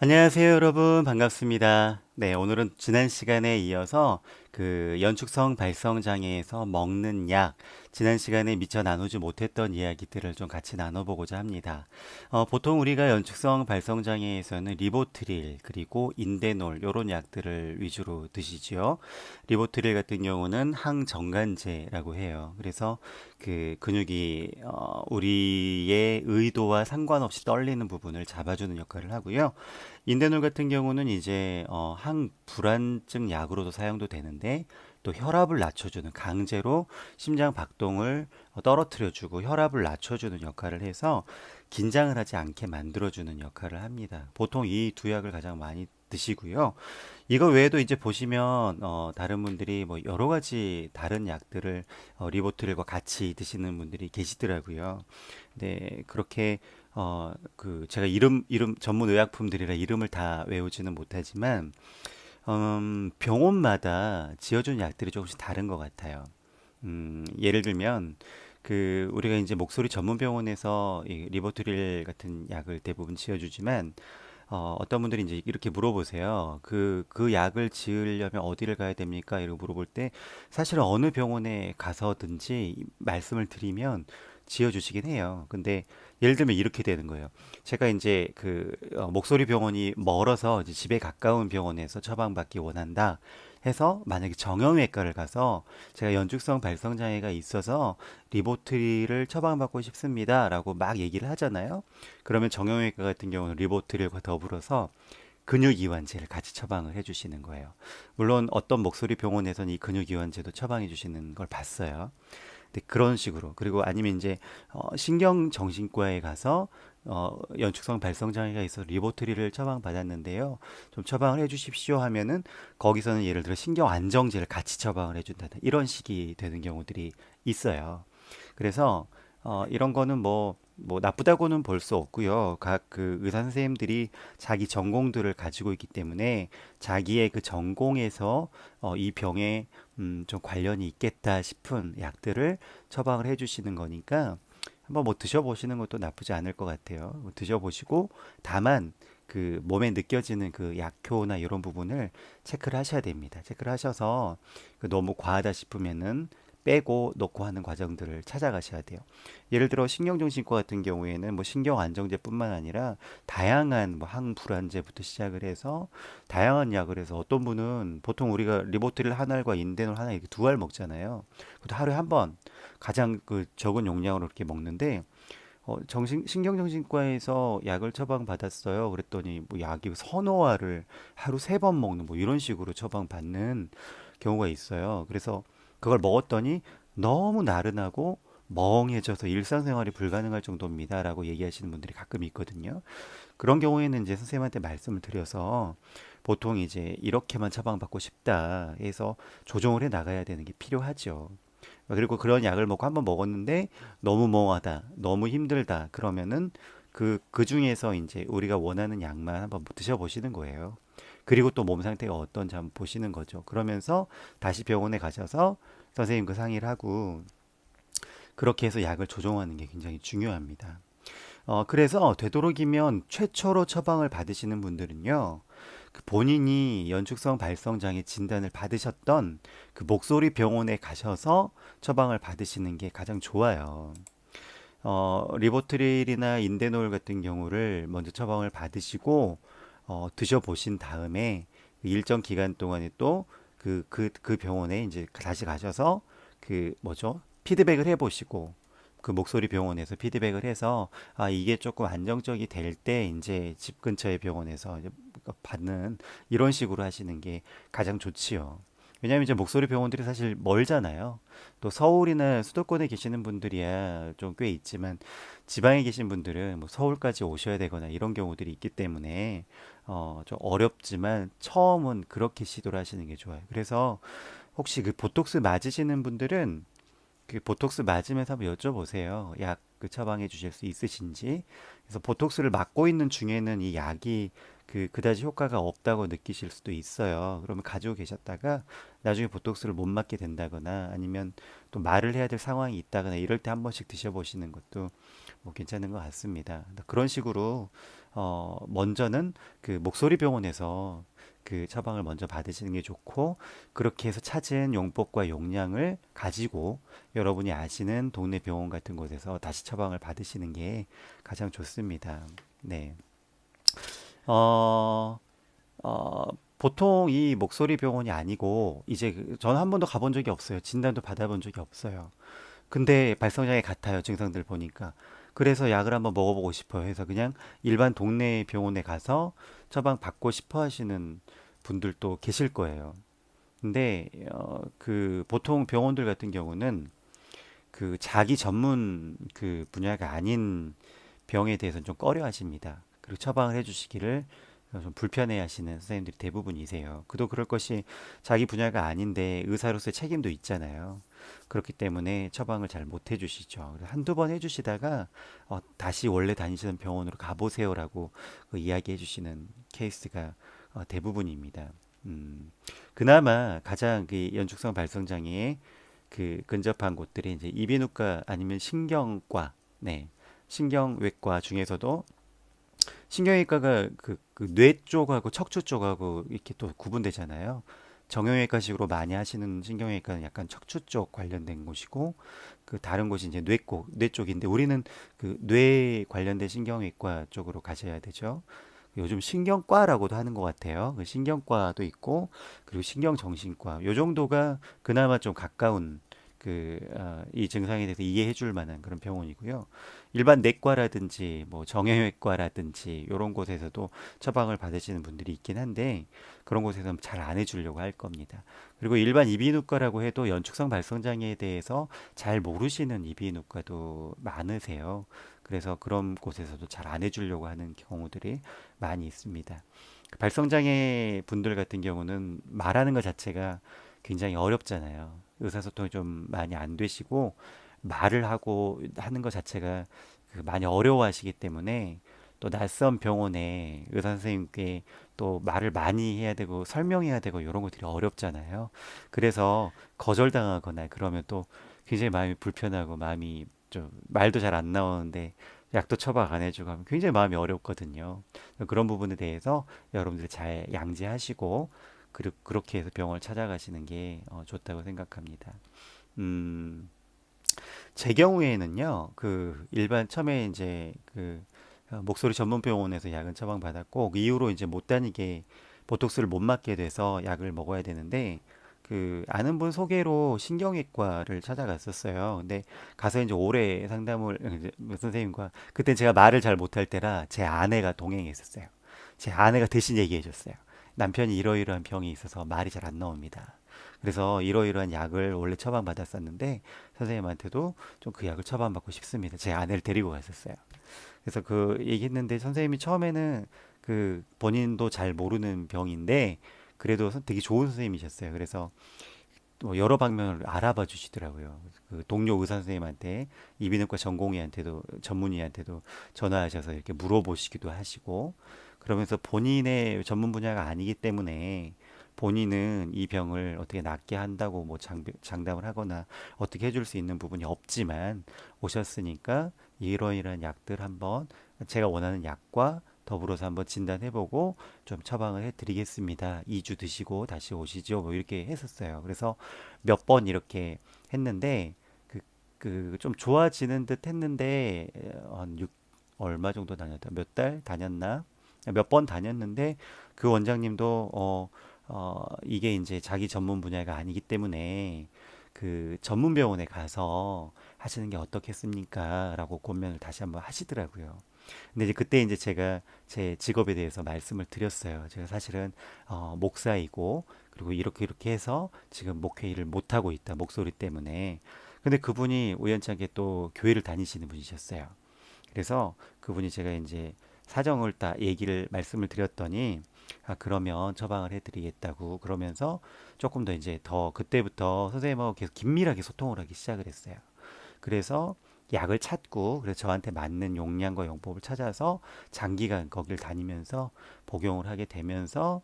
안녕하세요, 여러분. 반갑습니다. 네, 오늘은 지난 시간에 이어서 연축성 발성 장애에서 먹는 약, 지난 시간에 미처 나누지 못했던 이야기들을 좀 같이 나눠보고자 합니다. 보통 우리가 연축성 발성 장애에서는 리보트릴, 그리고 인데놀, 요런 약들을 위주로 드시지요. 리보트릴 같은 경우는 항정간제라고 해요. 그래서 그 근육이 우리의 의도와 상관없이 떨리는 부분을 잡아주는 역할을 하고요. 인대놀 같은 경우는 이제 항불안증 약으로도 사용도 되는데 또 혈압을 낮춰주는 강제로 심장 박동을 떨어뜨려주고 혈압을 낮춰주는 역할을 해서 긴장을 하지 않게 만들어주는 역할을 합니다. 보통 이 두 약을 가장 많이 드시고요. 이거 외에도 이제 보시면 다른 분들이 뭐 여러 가지 다른 약들을 리보트릴과 같이 드시는 분들이 계시더라고요. 네, 그렇게 제가 이름 전문 의약품들이라 이름을 다 외우지는 못하지만 병원마다 지어준 약들이 조금씩 다른 것 같아요. 예를 들면 우리가 이제 목소리 전문 병원에서 이 리보트릴 같은 약을 대부분 지어주지만 어떤 분들이 이제 이렇게 물어보세요. 그 약을 지으려면 어디를 가야 됩니까? 이러고 물어볼 때 사실은 어느 병원에 가서든지 말씀을 드리면 지어주시긴 해요. 근데 예를 들면 이렇게 되는 거예요. 제가 이제 목소리 병원이 멀어서 이제 집에 가까운 병원에서 처방받기 원한다 해서 만약에 정형외과를 가서 제가 연축성 발성 장애가 있어서 리보트리를 처방받고 싶습니다라고 막 얘기를 하잖아요. 그러면 정형외과 같은 경우는 리보트릴과 더불어서 근육이완제를 같이 처방을 해주시는 거예요. 물론 어떤 목소리 병원에서는 이 근육이완제도 처방해 주시는 걸 봤어요. 네, 그런 식으로. 그리고 아니면 이제 신경정신과에 가서 연축성 발성 장애가 있어 리보트리를 처방받았는데요. 좀 처방을 해주십시오 하면은 거기서는 예를 들어 신경 안정제를 같이 처방을 해준다든 이런 식이 되는 경우들이 있어요. 그래서 이런 거는 뭐 나쁘다고는 볼 수 없고요. 각 그 의사 선생님들이 자기 전공들을 가지고 있기 때문에 자기의 그 전공에서 이 병에 좀 관련이 있겠다 싶은 약들을 처방을 해주시는 거니까 한번 뭐 드셔보시는 것도 나쁘지 않을 것 같아요. 뭐 드셔보시고 다만 그 몸에 느껴지는 그 약효나 이런 부분을 체크를 하셔야 됩니다. 체크를 하셔서 너무 과하다 싶으면은 빼고 넣고 하는 과정들을 찾아가셔야 돼요. 예를 들어 신경정신과 같은 경우에는 뭐 신경 안정제뿐만 아니라 다양한 뭐 항불안제부터 시작을 해서 다양한 약을 해서 어떤 분은 보통 우리가 리보트릴 한 알과 인대놀 하나 이렇게 두 알 먹잖아요. 그것도 하루에 한 번 가장 그 적은 용량으로 이렇게 먹는데 신경정신과에서 약을 처방받았어요. 그랬더니 뭐 약이 서너 알을 하루 세 번 먹는 뭐 이런 식으로 처방받는 경우가 있어요. 그래서 그걸 먹었더니 너무 나른하고 멍해져서 일상생활이 불가능할 정도입니다라고 얘기하시는 분들이 가끔 있거든요. 그런 경우에는 이제 선생님한테 말씀을 드려서 보통 이제 이렇게만 처방받고 싶다 해서 조정을 해 나가야 되는 게 필요하죠. 그리고 그런 약을 먹고 한번 먹었는데 너무 멍하다, 너무 힘들다 그러면은 그 중에서 이제 우리가 원하는 약만 한번 드셔보시는 거예요. 그리고 또 몸 상태가 어떤지 한번 보시는 거죠. 그러면서 다시 병원에 가셔서 선생님 그 상의를 하고 그렇게 해서 약을 조정하는 게 굉장히 중요합니다. 그래서 되도록이면 최초로 처방을 받으시는 분들은요, 그 본인이 연축성 발성 장애 진단을 받으셨던 그 목소리 병원에 가셔서 처방을 받으시는 게 가장 좋아요. 리보트릴이나 인데놀 같은 경우를 먼저 처방을 받으시고 드셔보신 다음에 그 일정 기간 동안에 또 그 병원에 이제 다시 가셔서 그 뭐죠? 피드백을 해보시고 그 목소리 병원에서 피드백을 해서 아 이게 조금 안정적이 될 때 이제 집 근처의 병원에서 이제 받는 이런 식으로 하시는 게 가장 좋지요. 왜냐하면 이제 목소리 병원들이 사실 멀잖아요. 또 서울이나 수도권에 계시는 분들이야 좀 꽤 있지만 지방에 계신 분들은 뭐 서울까지 오셔야 되거나 이런 경우들이 있기 때문에 좀 어렵지만 처음은 그렇게 시도를 하시는 게 좋아요. 그래서 혹시 그 보톡스 맞으시는 분들은 그 보톡스 맞으면서 한번 여쭤보세요. 약 그 처방해 주실 수 있으신지. 그래서 보톡스를 맞고 있는 중에는 이 약이 그다지 효과가 없다고 느끼실 수도 있어요. 그러면 가지고 계셨다가 나중에 보톡스를 못 맞게 된다거나 아니면 또 말을 해야 될 상황이 있다거나 이럴 때 한 번씩 드셔보시는 것도 뭐 괜찮은 것 같습니다. 그런 식으로 먼저는 그 목소리 병원에서 그 처방을 먼저 받으시는 게 좋고, 그렇게 해서 찾은 용법과 용량을 가지고 여러분이 아시는 동네 병원 같은 곳에서 다시 처방을 받으시는 게 가장 좋습니다. 네. 어, 어, 보통 이 목소리 병원이 아니고, 이제 저는 한 번도 가본 적이 없어요. 진단도 받아본 적이 없어요. 근데 발성장애 같아요. 증상들 보니까. 그래서 약을 한번 먹어보고 싶어요. 해서 그냥 일반 동네 병원에 가서 처방 받고 싶어 하시는 분들도 계실 거예요. 근데 그 보통 병원들 같은 경우는 그 자기 전문 그 분야가 아닌 병에 대해서는 좀 꺼려 하십니다. 그리고 처방을 해주시기를 좀 불편해 하시는 선생님들이 대부분이세요. 그도 그럴 것이 자기 분야가 아닌데 의사로서의 책임도 있잖아요. 그렇기 때문에 처방을 잘 못 해주시죠. 그래서 한두 번 해주시다가 다시 원래 다니시던 병원으로 가보세요라고 그 이야기해 주시는 케이스가 대부분입니다. 음, 그나마 가장 그 연축성 발성장애에 그 근접한 곳들이 이제 이비인후과 아니면 신경과, 네, 신경외과 중에서도 신경외과가 그뇌 쪽하고 척추 쪽하고 이렇게 또 구분되잖아요. 정형외과식으로 많이 하시는 신경외과는 약간 척추 쪽 관련된 곳이고, 그 다른 곳이 이제 뇌 쪽인데, 우리는 그 뇌 관련된 신경외과 쪽으로 가셔야 되죠. 요즘 신경과라고도 하는 것 같아요. 그 신경과도 있고, 그리고 신경정신과. 요 정도가 그나마 좀 가까운 이 증상에 대해서 이해해 줄 만한 그런 병원이고요. 일반 내과라든지 뭐 정형외과라든지 이런 곳에서도 처방을 받으시는 분들이 있긴 한데, 그런 곳에서는 잘 안 해주려고 할 겁니다. 그리고 일반 이비인후과라고 해도 연축성 발성장애에 대해서 잘 모르시는 이비인후과도 많으세요. 그래서 그런 곳에서도 잘 안 해주려고 하는 경우들이 많이 있습니다. 발성장애 분들 같은 경우는 말하는 것 자체가 굉장히 어렵잖아요. 의사소통이 좀 많이 안 되시고, 말을 하고 하는 것 자체가 그 많이 어려워하시기 때문에, 또 낯선 병원에 의사 선생님께 또 말을 많이 해야 되고 설명해야 되고 이런 것들이 어렵잖아요. 그래서 거절당하거나 그러면 또 굉장히 마음이 불편하고, 마음이 좀 말도 잘 안 나오는데 약도 처방 안 해주고 하면 굉장히 마음이 어렵거든요. 그런 부분에 대해서 여러분들이 잘 양지하시고, 그렇게 해서 병원을 찾아가시는 게 좋다고 생각합니다. 음, 제 경우에는요, 그 일반 처음에 이제 목소리 전문 병원에서 약은 처방받았고, 그 이후로 이제 못 다니게, 보톡스를 못 맞게 돼서 약을 먹어야 되는데, 그 아는 분 소개로 신경외과를 찾아갔었어요. 근데 가서 이제 오래 상담을 이제 선생님과, 그때 제가 말을 잘 못할 때라 제 아내가 동행했었어요. 제 아내가 대신 얘기해 줬어요. 남편이 이러이러한 병이 있어서 말이 잘 안 나옵니다. 그래서 이러이러한 약을 원래 처방받았었는데 선생님한테도 좀 그 약을 처방받고 싶습니다. 제 아내를 데리고 갔었어요. 그래서 그 얘기했는데 선생님이 처음에는 그 본인도 잘 모르는 병인데 그래도 되게 좋은 선생님이셨어요. 그래서 뭐 여러 방면을 알아봐 주시더라고요. 그 동료 의사 선생님한테, 이비인후과 전공의한테도, 전문의한테도 전화하셔서 이렇게 물어보시기도 하시고, 그러면서 본인의 전문 분야가 아니기 때문에 본인은 이 병을 어떻게 낫게 한다고 뭐 장담을 하거나 어떻게 해줄 수 있는 부분이 없지만, 오셨으니까 이러이러한 약들 한번, 제가 원하는 약과 더불어서 한번 진단해보고 좀 처방을 해드리겠습니다. 2주 드시고 다시 오시죠. 뭐 이렇게 했었어요. 그래서 몇 번 이렇게 했는데 좀 좋아지는 듯 했는데 한 얼마 정도 다녔다. 몇 달 다녔나? 몇 번 다녔는데 그 원장님도 이게 이제 자기 전문 분야가 아니기 때문에 그 전문 병원에 가서 하시는 게 어떻겠습니까? 라고 권면을 다시 한번 하시더라고요. 근데 이제 그때 이제 제가 제 직업에 대해서 말씀을 드렸어요. 제가 사실은 목사이고, 그리고 이렇게 해서 지금 목회 일을 못 하고 있다, 목소리 때문에. 근데 그분이 우연찮게 또 교회를 다니시는 분이셨어요. 그래서 그분이, 제가 이제 사정을 다 얘기를 말씀을 드렸더니, 아 그러면 처방을 해드리겠다고 그러면서 조금 더 이제 더 그때부터 선생님하고 계속 긴밀하게 소통을 하기 시작을 했어요. 그래서 약을 찾고, 그래서 저한테 맞는 용량과 용법을 찾아서 장기간 거기를 다니면서 복용을 하게 되면서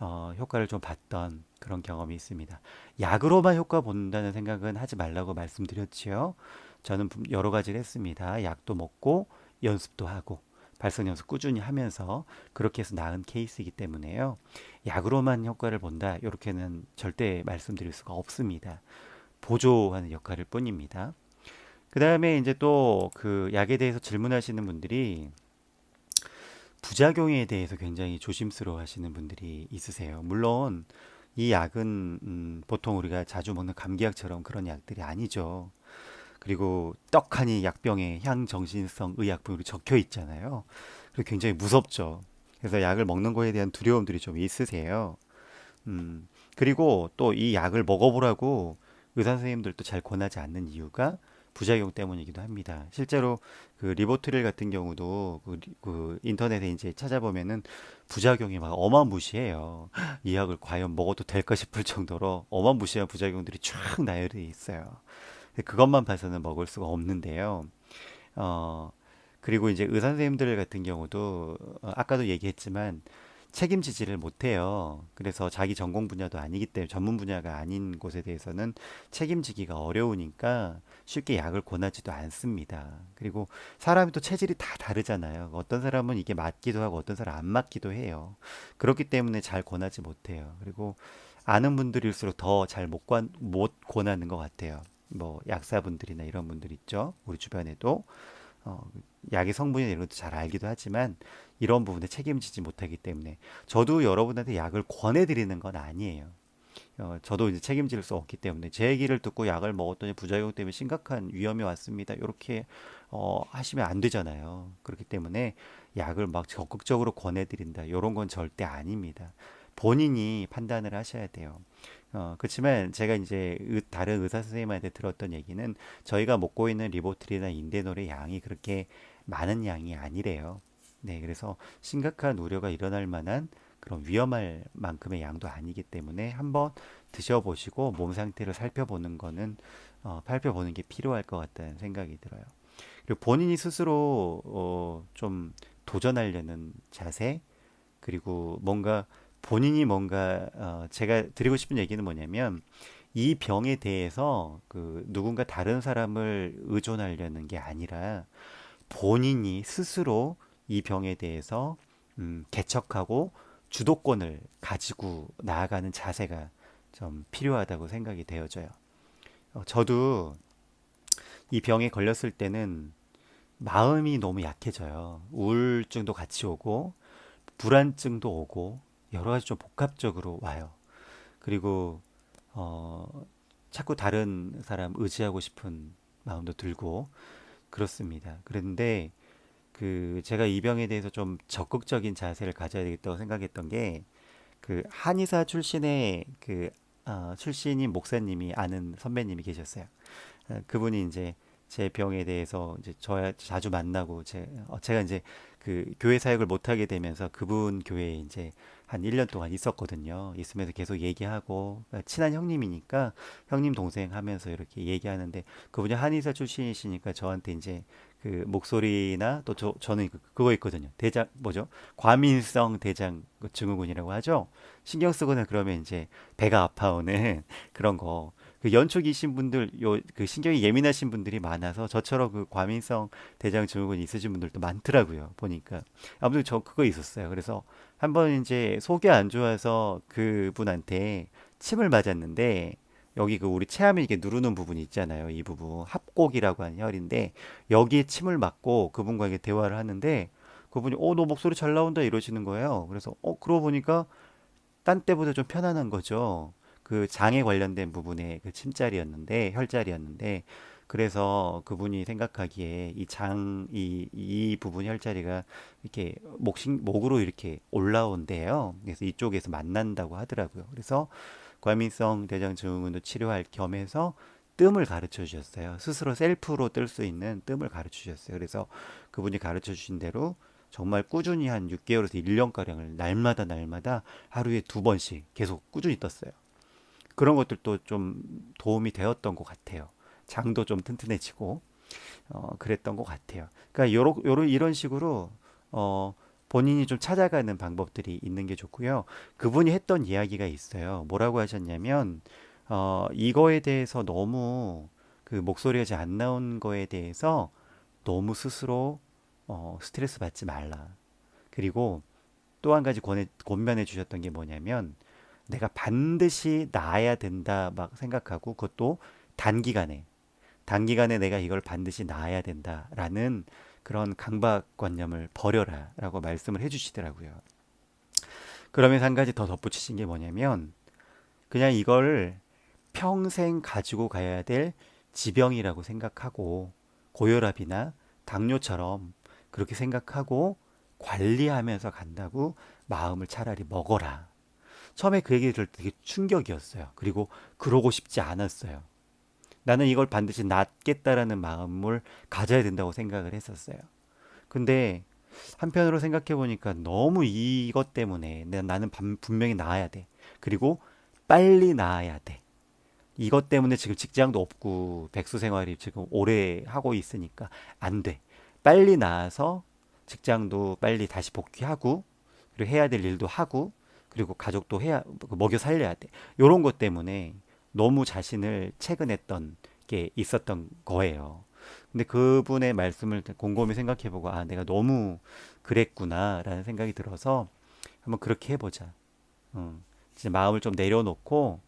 효과를 좀 봤던 그런 경험이 있습니다. 약으로만 효과 본다는 생각은 하지 말라고 말씀드렸지요. 저는 여러 가지를 했습니다. 약도 먹고 연습도 하고 발성 연습 꾸준히 하면서 그렇게 해서 나은 케이스이기 때문에요. 약으로만 효과를 본다. 이렇게는 절대 말씀드릴 수가 없습니다. 보조하는 역할일 뿐입니다. 그 다음에 이제 또 그 약에 대해서 질문하시는 분들이 부작용에 대해서 굉장히 조심스러워 하시는 분들이 있으세요. 물론 이 약은 보통 우리가 자주 먹는 감기약처럼 그런 약들이 아니죠. 그리고 떡하니 약병에 향정신성 의약품으로 적혀 있잖아요. 그리고 굉장히 무섭죠. 그래서 약을 먹는 거에 대한 두려움들이 좀 있으세요. 그리고 또 이 약을 먹어보라고 의사 선생님들도 잘 권하지 않는 이유가 부작용 때문이기도 합니다. 실제로 그 리보트릴 같은 경우도 그 인터넷에 이제 찾아보면은 부작용이 막 어마무시해요. 이 약을 과연 먹어도 될까 싶을 정도로 어마무시한 부작용들이 쫙 나열돼 있어요. 그것만 봐서는 먹을 수가 없는데요. 어, 그리고 이제 의사 선생님들 같은 경우도 아까도 얘기했지만 책임지지를 못해요. 그래서 자기 전공 분야도 아니기 때문에 전문 분야가 아닌 곳에 대해서는 책임지기가 어려우니까 쉽게 약을 권하지도 않습니다. 그리고 사람이 또 체질이 다 다르잖아요. 어떤 사람은 이게 맞기도 하고 어떤 사람은 안 맞기도 해요. 그렇기 때문에 잘 권하지 못해요. 그리고 아는 분들일수록 더 잘 못 권하는 것 같아요. 뭐 약사분들이나 이런 분들 있죠. 우리 주변에도 어, 약의 성분이나 이런 것도 잘 알기도 하지만 이런 부분에 책임지지 못하기 때문에 저도 여러분한테 약을 권해드리는 건 아니에요. 저도 이제 책임질 수 없기 때문에 제 얘기를 듣고 약을 먹었더니 부작용 때문에 심각한 위험이 왔습니다. 이렇게 하시면 안 되잖아요. 그렇기 때문에 약을 막 적극적으로 권해드린다. 이런 건 절대 아닙니다. 본인이 판단을 하셔야 돼요. 그렇지만 제가 이제 다른 의사 선생님한테 들었던 얘기는 저희가 먹고 있는 리보트리나 인대놀의 양이 그렇게 많은 양이 아니래요. 네, 그래서 심각한 우려가 일어날 만한 그런 위험할 만큼의 양도 아니기 때문에 한번 드셔보시고 몸 상태를 살펴보는 거는 살펴보는 게 필요할 것 같다는 생각이 들어요. 그리고 본인이 스스로 좀 도전하려는 자세 그리고 뭔가 본인이 뭔가 제가 드리고 싶은 얘기는 뭐냐면 이 병에 대해서 그 누군가 다른 사람을 의존하려는 게 아니라 본인이 스스로 이 병에 대해서 개척하고 주도권을 가지고 나아가는 자세가 좀 필요하다고 생각이 되어져요. 저도 이 병에 걸렸을 때는 마음이 너무 약해져요. 우울증도 같이 오고 불안증도 오고 여러 가지 좀 복합적으로 와요. 그리고 어, 자꾸 다른 사람 의지하고 싶은 마음도 들고 그렇습니다. 그런데 그 제가 이 병에 대해서 좀 적극적인 자세를 가져야 되겠다고 생각했던 게 그 한의사 출신의 출신인 목사님이 아는 선배님이 계셨어요. 그분이 이제 제 병에 대해서 이제 저 자주 만나고 제가 이제 그 교회 사역을 못 하게 되면서 그분 교회에 이제 한 1년 동안 있었거든요. 있으면서 계속 얘기하고 친한 형님이니까 형님 동생 하면서 이렇게 얘기하는데 그분이 한의사 출신이시니까 저한테 이제 그 목소리나 또 저는 그거 있거든요. 대장 뭐죠? 과민성 대장 증후군이라고 하죠. 신경 쓰고는 그러면 이제 배가 아파오는 그런 거. 그 연초기신 분들 요 그 신경이 예민하신 분들이 많아서 저처럼 그 과민성 대장 증후군이 있으신 분들도 많더라고요. 보니까 아무튼 저 그거 있었어요. 그래서 한번 이제 속이 안 좋아서 그분한테 침을 맞았는데 여기 그 우리 체하면 이게 누르는 부분이 있잖아요. 이 부분 합곡이라고 하는 혈인데 여기에 침을 맞고 그분과 이게 대화를 하는데 그분이 너 목소리 잘 나온다 이러시는 거예요. 그래서 그러고 보니까 딴 때보다 좀 편안한 거죠. 그 장에 관련된 부분의 그 침자리였는데 혈자리였는데 그래서 그분이 생각하기에 이 부분 혈자리가 이렇게 목으로 이렇게 올라온대요. 그래서 이쪽에서 만난다고 하더라고요. 그래서 과민성 대장 증후군도 치료할 겸해서 뜸을 가르쳐 주셨어요. 스스로 셀프로 뜰 수 있는 뜸을 가르쳐 주셨어요. 그래서 그분이 가르쳐 주신 대로 정말 꾸준히 한 6개월에서 1년가량을 날마다 하루에 2번씩 계속 꾸준히 떴어요. 그런 것들도 좀 도움이 되었던 것 같아요. 장도 좀 튼튼해지고 그랬던 것 같아요. 그러니까 이런 식으로 어, 본인이 좀 찾아가는 방법들이 있는 게 좋고요. 그분이 했던 이야기가 있어요. 뭐라고 하셨냐면 이거에 대해서 너무 그 목소리가 잘 안 나온 거에 대해서 너무 스스로 스트레스 받지 말라. 그리고 또 한 가지 권면해 주셨던 게 뭐냐면 내가 반드시 나아야 된다 막 생각하고 그것도 단기간에 단기간에 내가 이걸 반드시 나아야 된다라는 그런 강박관념을 버려라라고 말씀을 해주시더라고요. 그러면서 한 가지 더 덧붙이신 게 뭐냐면 그냥 이걸 평생 가지고 가야 될 지병이라고 생각하고 고혈압이나 당뇨처럼 그렇게 생각하고 관리하면서 간다고 마음을 차라리 먹어라. 처음에 그 얘기를 들을 때 되게 충격이었어요. 그리고 그러고 싶지 않았어요. 나는 이걸 반드시 낫겠다라는 마음을 가져야 된다고 생각을 했었어요. 근데 한편으로 생각해 보니까 너무 이것 때문에 나는 분명히 나아야 돼. 그리고 빨리 나아야 돼. 이것 때문에 지금 직장도 없고 백수 생활이 지금 오래 하고 있으니까 안 돼. 빨리 나아서 직장도 빨리 다시 복귀하고 그리고 해야 될 일도 하고 그리고 가족도 해야 먹여 살려야 돼. 요런 것 때문에 너무 자신을 채근했던 게 있었던 거예요. 근데 그분의 말씀을 곰곰이 생각해보고 아 내가 너무 그랬구나라는 생각이 들어서 한번 그렇게 해보자. 진짜 마음을 좀 내려놓고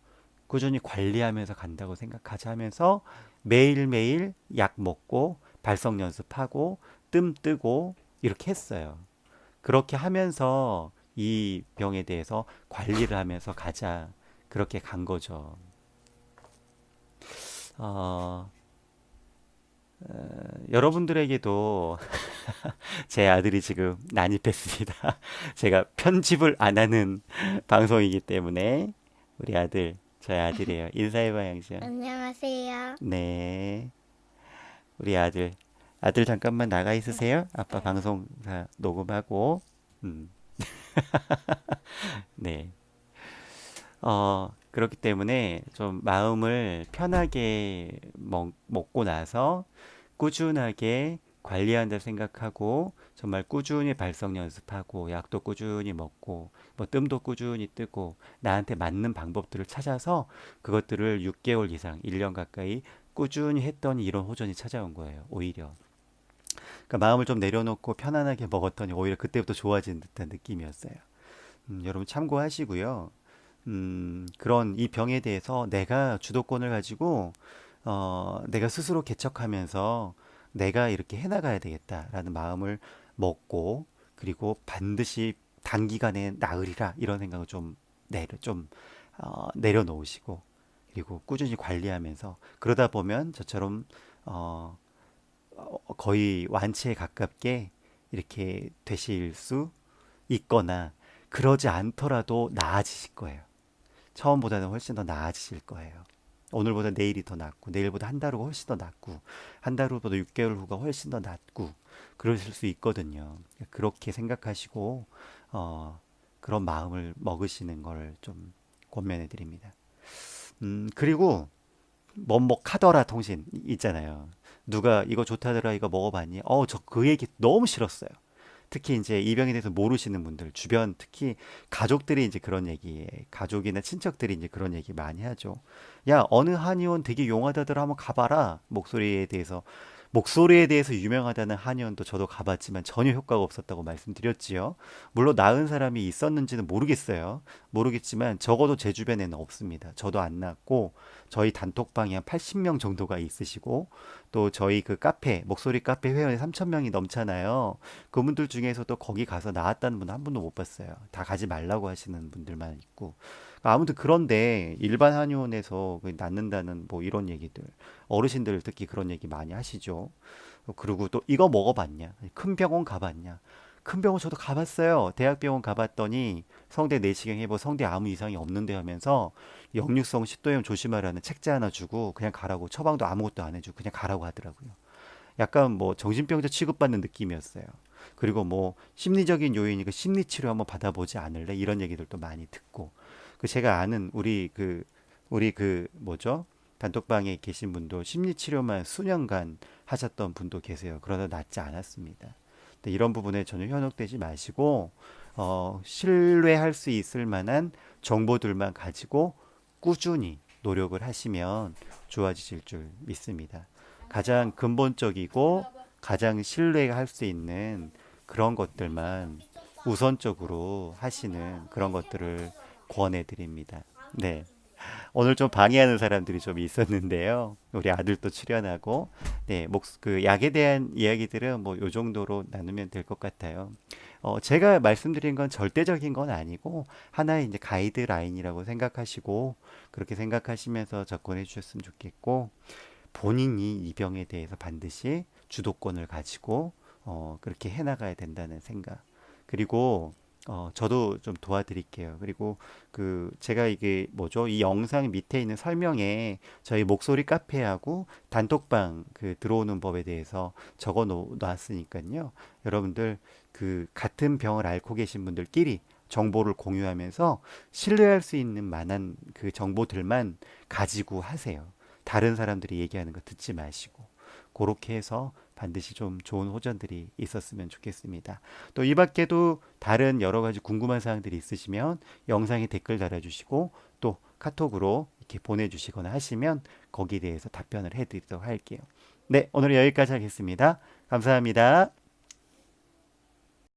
꾸준히 관리하면서 간다고 생각하자 하면서 매일매일 약 먹고 발성 연습하고 뜸 뜨고 이렇게 했어요. 그렇게 하면서 이 병에 대해서 관리를 하면서 가자. 그렇게 간 거죠. 어, 여러분들에게도 제 아들이 지금 난입했습니다. 제가 편집을 안 하는 방송이기 때문에 우리 아들, 저희 아들이에요. 인사해봐, 양시야. 안녕하세요. 네. 우리 아들. 아들 잠깐만 나가 있으세요? 아빠 네. 방송 다 녹음하고. 음, 네. 그렇기 때문에 좀 마음을 편하게 먹고 나서 꾸준하게 관리한다 생각하고 정말 꾸준히 발성 연습하고 약도 꾸준히 먹고 뭐 뜸도 꾸준히 뜨고 나한테 맞는 방법들을 찾아서 그것들을 6개월 이상 1년 가까이 꾸준히 했더니 이런 호전이 찾아온 거예요. 오히려. 그러니까 마음을 좀 내려놓고 편안하게 먹었더니 오히려 그때부터 좋아진 듯한 느낌이었어요. 여러분 참고하시고요. 그런 이 병에 대해서 내가 주도권을 가지고 내가 스스로 개척하면서 내가 이렇게 해나가야 되겠다라는 마음을 먹고 그리고 반드시 단기간에 나으리라 이런 생각을 좀 내려놓으시고 그리고 꾸준히 관리하면서 그러다 보면 저처럼 어, 거의 완치에 가깝게 이렇게 되실 수 있거나 그러지 않더라도 나아지실 거예요. 처음보다는 훨씬 더 나아지실 거예요. 오늘보다 내일이 더 낫고, 내일보다 한 달 후가 훨씬 더 낫고, 한 달 후보다 6개월 후가 훨씬 더 낫고, 그러실 수 있거든요. 그렇게 생각하시고, 어, 그런 마음을 먹으시는 걸 좀 권면해 드립니다. 그리고, 뭐카더라 통신 있잖아요. 누가 이거 좋다더라, 이거 먹어봤니? 저 그 얘기 너무 싫었어요. 특히 이제 이 병에 대해서 모르시는 분들, 주변 특히 가족들이 이제 그런 얘기, 가족이나 친척들이 이제 그런 얘기 많이 하죠. 야, 어느 한의원 되게 용하다더라 한번 가봐라. 목소리에 대해서 유명하다는 한의원도 저도 가봤지만 전혀 효과가 없었다고 말씀드렸지요. 물론 나은 사람이 있었는지는 모르겠어요. 모르겠지만 적어도 제 주변에는 없습니다. 저도 안 났고 저희 단톡방에 한 80명 정도가 있으시고 또 저희 그 카페 목소리 카페 회원이 3,000명이 넘잖아요. 그분들 중에서도 거기 가서 나왔다는 분 한 분도 못 봤어요. 다 가지 말라고 하시는 분들만 있고. 아무튼 그런데 일반 한의원에서 그 낫는다는 뭐 이런 얘기들 어르신들 특히 그런 얘기 많이 하시죠. 그리고 또 이거 먹어봤냐? 큰 병원 가봤냐? 큰 병원 저도 가봤어요. 대학병원 가봤더니 성대 내시경 해보 성대 아무 이상이 없는데 하면서 역류성 식도염 조심하라는 책자 하나 주고 그냥 가라고 처방도 아무것도 안 해주고 그냥 가라고 하더라고요. 약간 뭐 정신병자 취급받는 느낌이었어요. 그리고 뭐 심리적인 요인이니까 심리치료 한번 받아보지 않을래? 이런 얘기들도 많이 듣고 그 제가 아는 우리 그 뭐죠? 단톡방에 계신 분도 심리치료만 수년간 하셨던 분도 계세요. 그러다 낫지 않았습니다. 근데 이런 부분에 전혀 현혹되지 마시고 신뢰할 수 있을 만한 정보들만 가지고 꾸준히 노력을 하시면 좋아지실 줄 믿습니다. 가장 근본적이고 가장 신뢰할 수 있는 그런 것들만 우선적으로 하시는 그런 것들을 권해 드립니다. 네. 오늘 좀 방해하는 사람들이 좀 있었는데요. 우리 아들도 출연하고, 네, 그 약에 대한 이야기들은 뭐 요 정도로 나누면 될 것 같아요. 제가 말씀드린 건 절대적인 건 아니고 하나의 이제 가이드라인이라고 생각하시고 그렇게 생각하시면서 접근해 주셨으면 좋겠고 본인이 이 병에 대해서 반드시 주도권을 가지고 그렇게 해나가야 된다는 생각. 그리고 저도 좀 도와드릴게요. 그리고 그 제가 이게 뭐죠? 이 영상 밑에 있는 설명에 저희 목소리 카페하고 단톡방 그 들어오는 법에 대해서 적어 놨으니까요. 여러분들 그 같은 병을 앓고 계신 분들끼리 정보를 공유하면서 신뢰할 수 있는 만한 그 정보들만 가지고 하세요. 다른 사람들이 얘기하는 거 듣지 마시고 그렇게 해서 반드시 좀 좋은 호전들이 있었으면 좋겠습니다. 또 이 밖에도 다른 여러 가지 궁금한 사항들이 있으시면 영상에 댓글 달아주시고 또 카톡으로 이렇게 보내주시거나 하시면 거기에 대해서 답변을 해드리도록 할게요. 네, 오늘 여기까지 하겠습니다. 감사합니다.